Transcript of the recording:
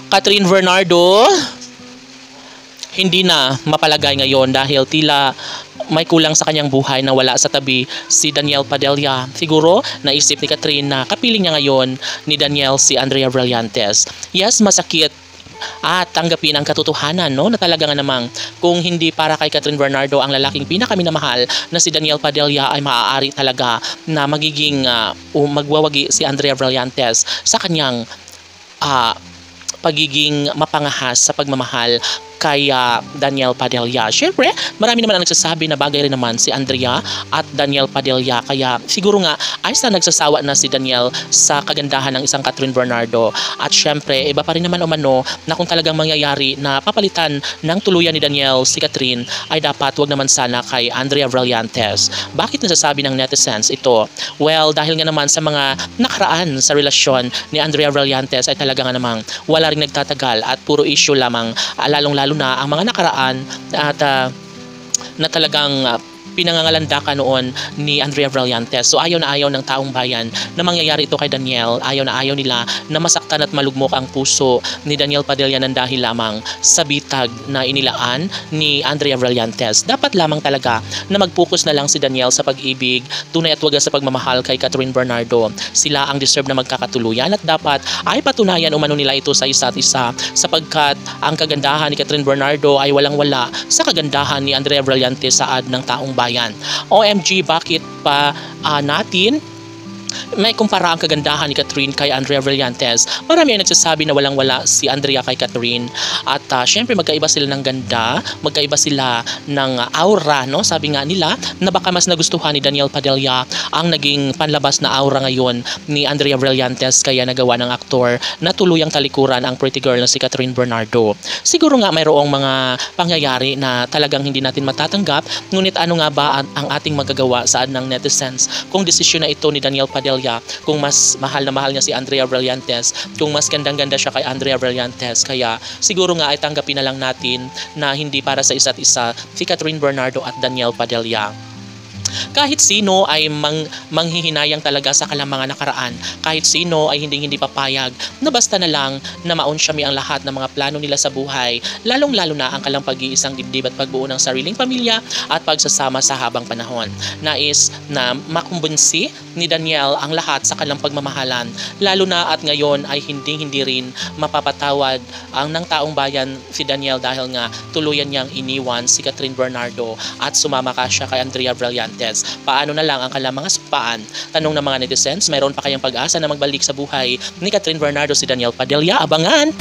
Catherine Bernardo hindi na mapalagay ngayon dahil tila may kulang sa kanyang buhay na wala sa tabi si Danielle Padilla. Siguro naisip ni Catherine na kapiling niya ngayon ni Danielle si Andrea Brillantes. Yes, masakit at tanggapin ang katotohanan, no, na talaga nga namang kung hindi para kay Catherine Bernardo ang lalaking pinakaminamahal na si Danielle Padilla ay maaari talaga na magiging magwawagi si Andrea Brillantes sa kanyang pagiging mapangahas sa pagmamahal kay Danielle Padilla. Siyempre, marami naman ang nagsasabi na bagay rin naman si Andrea at Danielle Padilla. Kaya siguro nga ay sa nagsasawa na si Danielle sa kagandahan ng isang Catherine Bernardo. At siyempre, iba pa rin naman umano na kung talagang mangyayari na papalitan ng tuluyan ni Danielle si Catherine ay dapat wag naman sana kay Andrea Brillantes. Bakit nasasabi ng netizens ito? Well, dahil nga naman sa mga nakaraan sa relasyon ni Andrea Brillantes ay talaga nga namang wala ring nagtatagal at puro issue lamang, lalong-lalo na ang mga nakaraan at na talagang pinangangalandakan noon ni Andrea Brillantes. So ayaw na ayaw ng taong bayan na mangyayari ito kay Danielle. Ayaw na ayaw nila na masaktan at malugmok ang puso ni Danielle Padilla ng dahil lamang sa bitag na inilaan ni Andrea Brillantes. Dapat lamang talaga na mag-focus na lang si Danielle sa pag-ibig, tunay at wagas sa pagmamahal kay Catherine Bernardo. Sila ang deserve na magkakatuluyan at dapat ay patunayan umano nila ito sa isa't isa sapagkat ang kagandahan ni Catherine Bernardo ay walang-wala sa kagandahan ni Andrea Brillantes saad ng taong bayan. OMG, bakit pa natin may kumpara ang kagandahan ni Catherine kay Andrea Brillantes? Marami ang nagsasabi na walang-wala si Andrea kay Catherine at syempre magkaiba sila ng ganda, magkaiba sila ng aura, no? Sabi nga nila na baka mas nagustuhan ni Danielle Padilla ang naging panlabas na aura ngayon ni Andrea Brillantes kaya nagawa ng aktor na tuluyang talikuran ang pretty girl na si Catherine Bernardo. Siguro nga mayroong mga pangyayari na talagang hindi natin matatanggap, ngunit ano nga ba ang ating magagawa saad ng netizens kung desisyon na ito ni Danielle Padilla, kung mas mahal na mahal niya si Andrea Brillantes, kung mas gandang-ganda siya kay Andrea Brillantes. Kaya siguro nga ay tanggapin na lang natin na hindi para sa isa't isa si Catherine Bernardo at Danielle Padilla. Kahit sino ay manghihinayang talaga sa kalamangan nakaraan. Kahit sino ay hindi papayag na basta na lang na maunsyami ang lahat ng mga plano nila sa buhay, lalong-lalo na ang kalang pag-iisang dibdib at pagbuo ng sariling pamilya at pagsasama sa habang panahon. Nais na makumbinsi ni Danielle ang lahat sa kanilang pagmamahalan, lalo na at ngayon ay hindi rin mapapatawad ang ng taong bayan si Danielle dahil nga tuluyan niyang iniwan si Catherine Bernardo at sumama ka siya kay Andrea Brillantes. Paano na lang ang kanilang mga sapaan? Tanong ng mga netizens, mayroon pa kayang pag-asa na magbalik sa buhay ni Catherine Bernardo si Danielle Padilla? Abangan!